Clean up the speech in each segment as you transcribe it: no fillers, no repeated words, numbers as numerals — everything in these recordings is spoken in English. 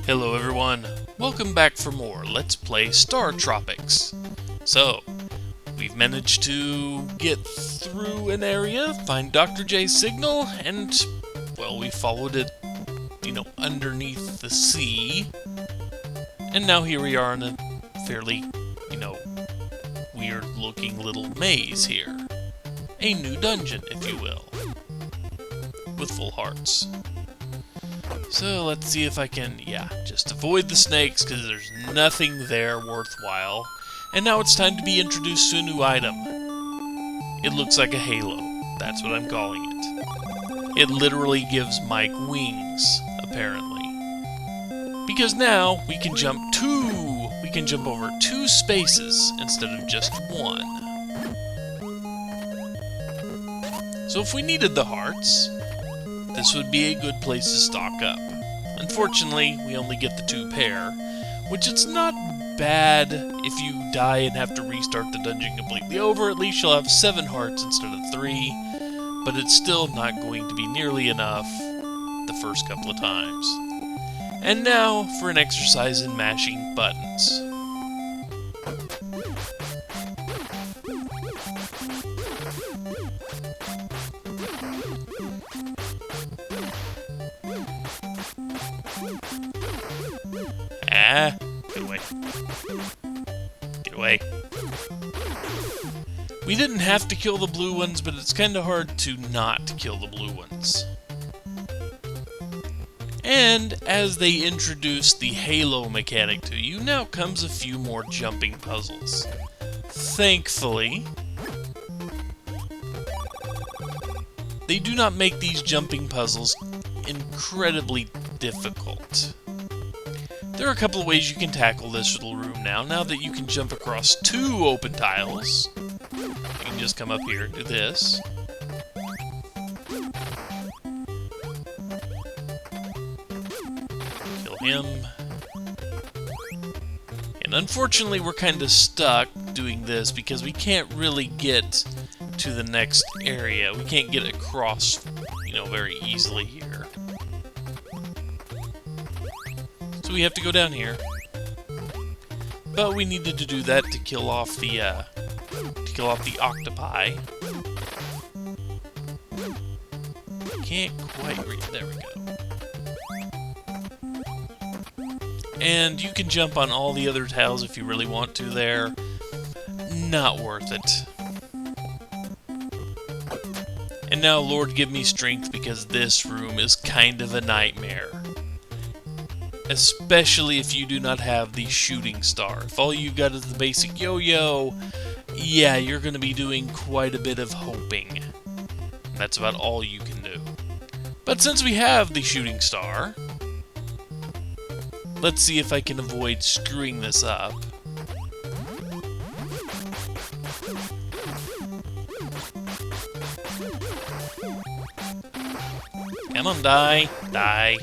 Hello everyone, welcome back for more Let's Play Startropics. So, we've managed to get through an area, find Dr. J's signal, and, well, we followed it, underneath the sea. And now here we are in a fairly, weird looking little maze here. A new dungeon, if you will. With full hearts. So let's see if I can, just avoid the snakes, because there's nothing there worthwhile. And now it's time to be introduced to a new item. It looks like a halo. That's what I'm calling it. It literally gives Mike wings, apparently. Because now we can jump over 2 spaces instead of just 1. So if we needed the hearts, this would be a good place to stock up. Unfortunately, we only get the 2 pair, which it's not bad if you die and have to restart the dungeon completely over. At least you'll have 7 hearts instead of 3, but it's still not going to be nearly enough the first couple of times. And now for an exercise in mashing buttons. Get away. Get away. We didn't have to kill the blue ones, but it's kind of hard to not kill the blue ones. And as they introduce the halo mechanic to you, now comes a few more jumping puzzles. Thankfully, they do not make these jumping puzzles incredibly difficult. There are a couple of ways you can tackle this little room now that you can jump across 2 open tiles. You can just come up here and do this. Kill him. And unfortunately we're kind of stuck doing this because we can't really get to the next area. We can't get across, very easily here. So we have to go down here. But we needed to do that to kill off the octopi. Can't quite read. There we go. And you can jump on all the other tiles if you really want to there. Not worth it. And now, Lord, give me strength, because this room is kind of a nightmare. Especially if you do not have the shooting star. If all you've got is the basic yo-yo, yeah, you're going to be doing quite a bit of hoping. That's about all you can do. But since we have the shooting star, let's see if I can avoid screwing this up. Come on, die. Die.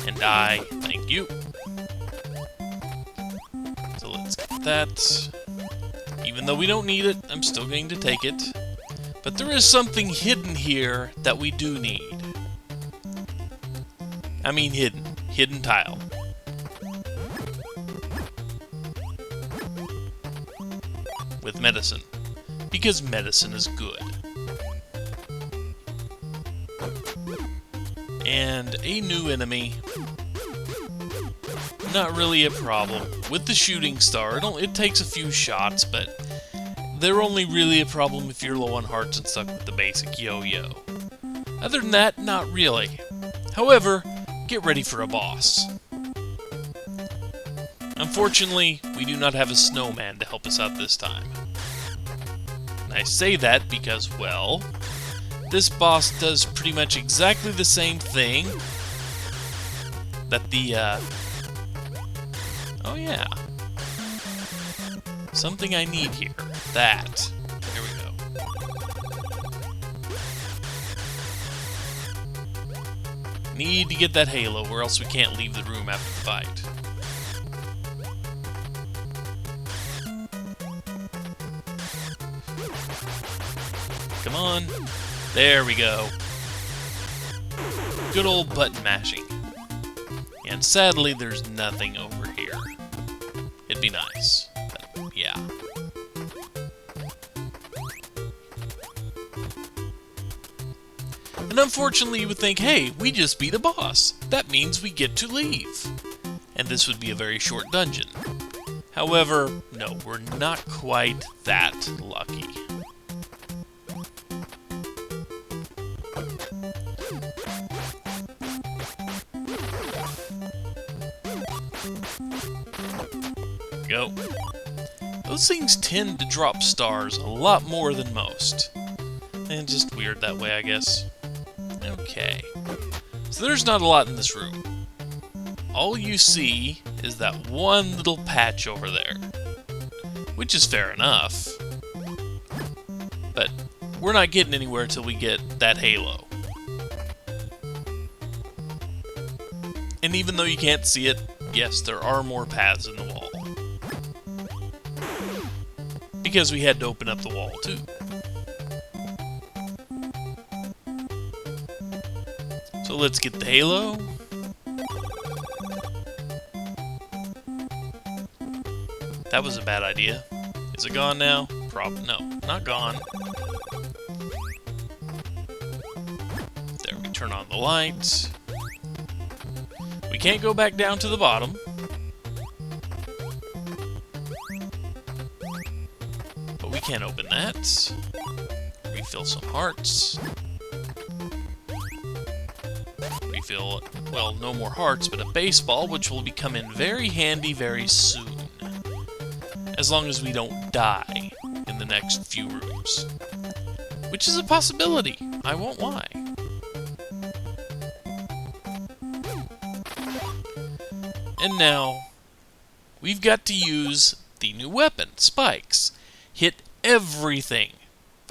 And die. Thank you. So let's get that. Even though we don't need it, I'm still going to take it. But there is something hidden here that we do need. I mean hidden. Hidden tile. With medicine. Because medicine is good. And a new enemy. Not really a problem. With the shooting star, it takes a few shots, but they're only really a problem if you're low on hearts and stuck with the basic yo-yo. Other than that, not really. However, get ready for a boss. Unfortunately, we do not have a snowman to help us out this time. And I say that because, well, this boss does pretty much exactly the same thing that the, oh yeah. Something I need here. That. There we go. Need to get that halo, or else we can't leave the room after the fight. Come on. There we go. Good old button mashing. And sadly, there's nothing over here. It'd be nice, but yeah. And unfortunately, you would think, hey, we just beat a boss. That means we get to leave. And this would be a very short dungeon. However, no, we're not quite that lucky. Go. Those things tend to drop stars a lot more than most. And just weird that way, I guess. Okay. So there's not a lot in this room. All you see is that one little patch over there. Which is fair enough. But we're not getting anywhere till we get that halo. And even though you can't see it, yes, there are more paths in the wall. Because we had to open up the wall, too. So let's get the halo. That was a bad idea. Is it gone now? No, not gone. There, we turn on the lights. We can't go back down to the bottom. But we can open that. Refill some hearts. Refill, well, no more hearts, but a baseball, which will become in very handy very soon. As long as we don't die in the next few rooms. Which is a possibility, I won't lie. And now, we've got to use the new weapon, spikes. Hit everything.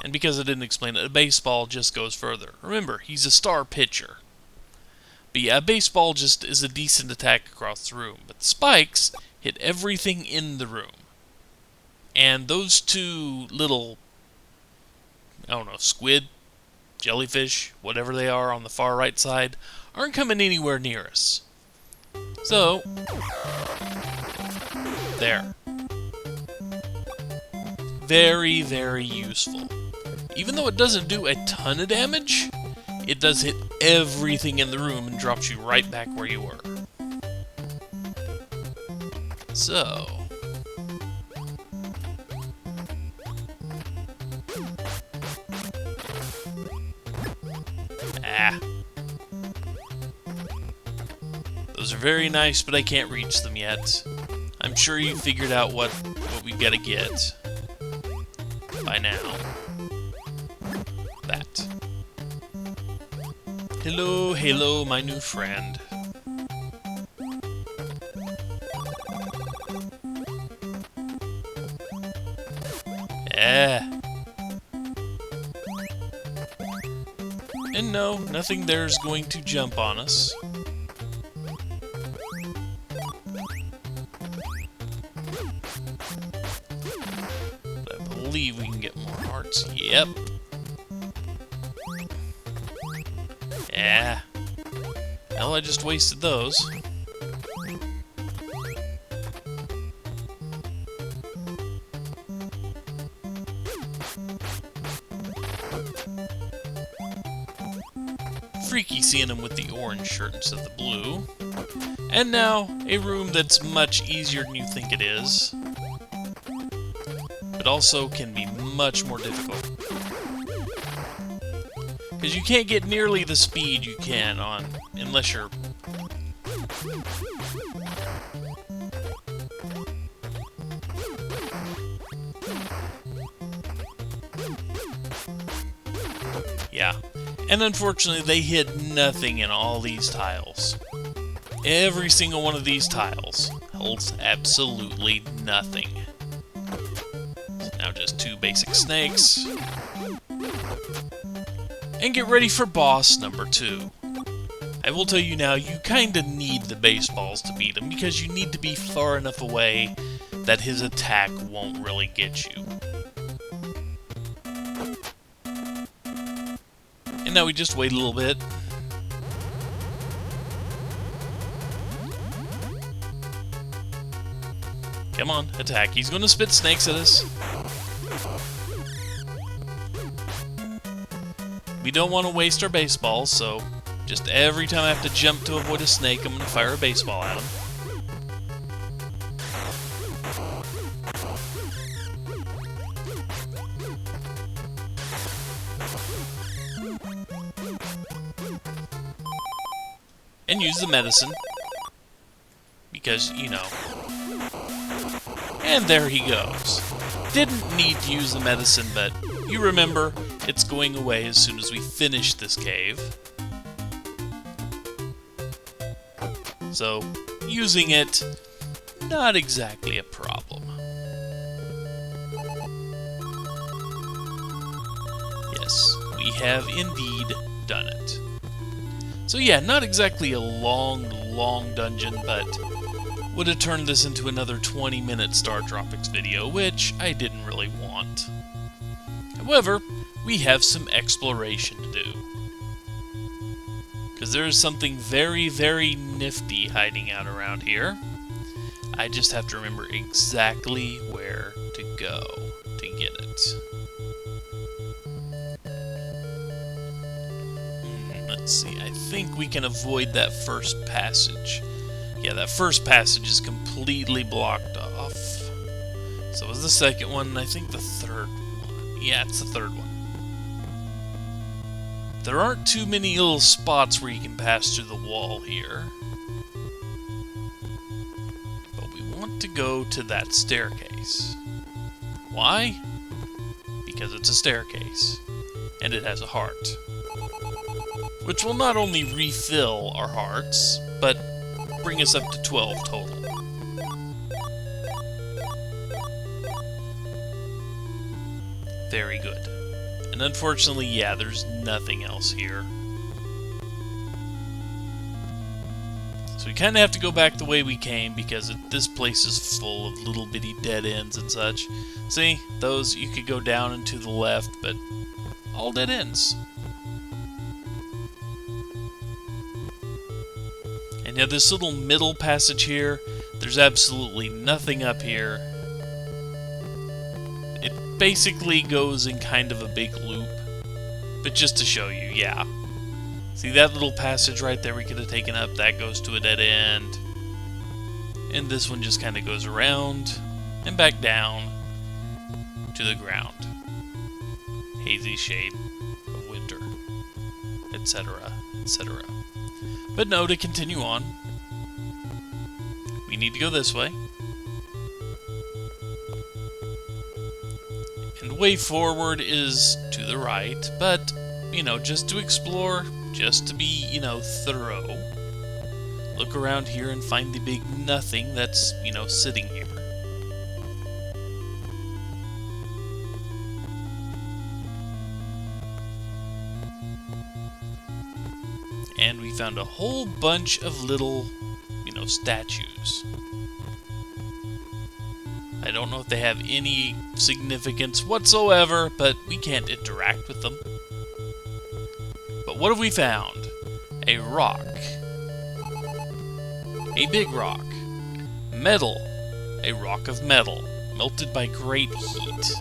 And because I didn't explain it, a baseball just goes further. Remember, he's a star pitcher. But yeah, a baseball just is a decent attack across the room. But spikes hit everything in the room. And those two little, I don't know, squid, jellyfish, whatever they are on the far right side, aren't coming anywhere near us. So, there. Very, very useful. Even though it doesn't do a ton of damage, it does hit everything in the room and drops you right back where you were. So... Those are very nice, but I can't reach them yet. I'm sure you figured out what we've got to get by now. That. Hello, hello, my new friend. And no, nothing there's going to jump on us. But I believe we can get more hearts. Yep. Yeah. Well, I just wasted those. Freaky seeing him with the orange shirt instead of the blue. And now, a room that's much easier than you think it is. But also can be much more difficult. Because you can't get nearly the speed you can on, unless you're... Yeah. And unfortunately, they hid nothing in all these tiles. Every single one of these tiles holds absolutely nothing. So now just two basic snakes. And get ready for boss number 2. I will tell you now, you kinda need the baseballs to beat him, because you need to be far enough away that his attack won't really get you. And now we just wait a little bit. Come on, attack. He's gonna spit snakes at us. We don't want to waste our baseballs, so just every time I have to jump to avoid a snake, I'm gonna fire a baseball at him. And use the medicine. Because, you know. And there he goes. Didn't need to use the medicine, but you remember, it's going away as soon as we finish this cave. So, using it, not exactly a problem. Yes, we have indeed done it. So yeah, not exactly a long dungeon, but would have turned this into another 20-minute Startropics video, which I didn't really want. However, we have some exploration to do. Because there is something very, very nifty hiding out around here. I just have to remember exactly where to go to get it. Let's see, I think we can avoid that first passage. Yeah, that first passage is completely blocked off. So was the second one, I think the third one. Yeah, it's the third one. There aren't too many little spots where you can pass through the wall here. But we want to go to that staircase. Why? Because it's a staircase. And it has a heart. Which will not only refill our hearts, but bring us up to 12 total. Very good. And unfortunately, yeah, there's nothing else here. So we kind of have to go back the way we came, because this place is full of little bitty dead ends and such. See, those you could go down and to the left, but all dead ends. And now this little middle passage here, there's absolutely nothing up here. It basically goes in kind of a big loop, but just to show you, yeah. See that little passage right there we could have taken up, that goes to a dead end. And this one just kind of goes around and back down to the ground. Hazy shade of winter, etc., etc. But no, to continue on, we need to go this way. And the way forward is to the right, but, you know, just to explore, just to be, you know, thorough. Look around here and find the big nothing that's, you know, sitting here. And we found a whole bunch of little, you know, statues. I don't know if they have any significance whatsoever, but we can't interact with them. But what have we found? A rock. A big rock. Metal. A rock of metal, melted by great heat.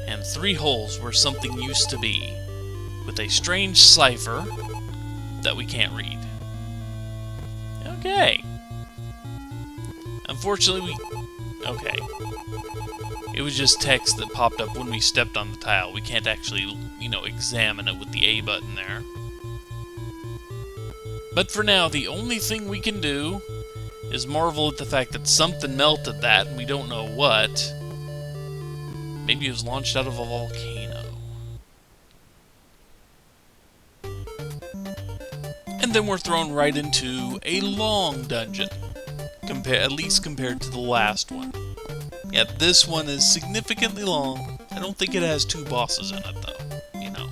And 3 holes where something used to be, with a strange cipher that we can't read. Okay. Unfortunately, okay. It was just text that popped up when we stepped on the tile. We can't actually, you know, examine it with the A button there. But for now, the only thing we can do is marvel at the fact that something melted that, and we don't know what. Maybe it was launched out of a volcano. And then we're thrown right into a long dungeon, at least compared to the last one. Yeah, this one is significantly long. I don't think it has 2 bosses in it, though, you know.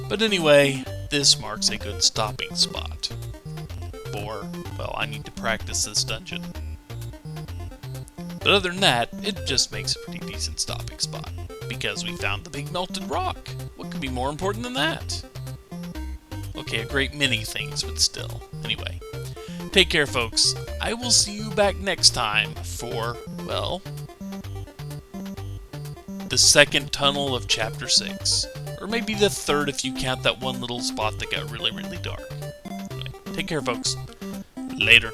But anyway, this marks a good stopping spot. For, well, I need to practice this dungeon. But other than that, it just makes a pretty decent stopping spot, because we found the big melted rock. What could be more important than that? Okay, a great many things, but still. Anyway, take care, folks. I will see you back next time for, well, the second tunnel of Chapter 6. Or maybe the third if you count that one little spot that got really, really dark. Anyway, take care, folks. Later.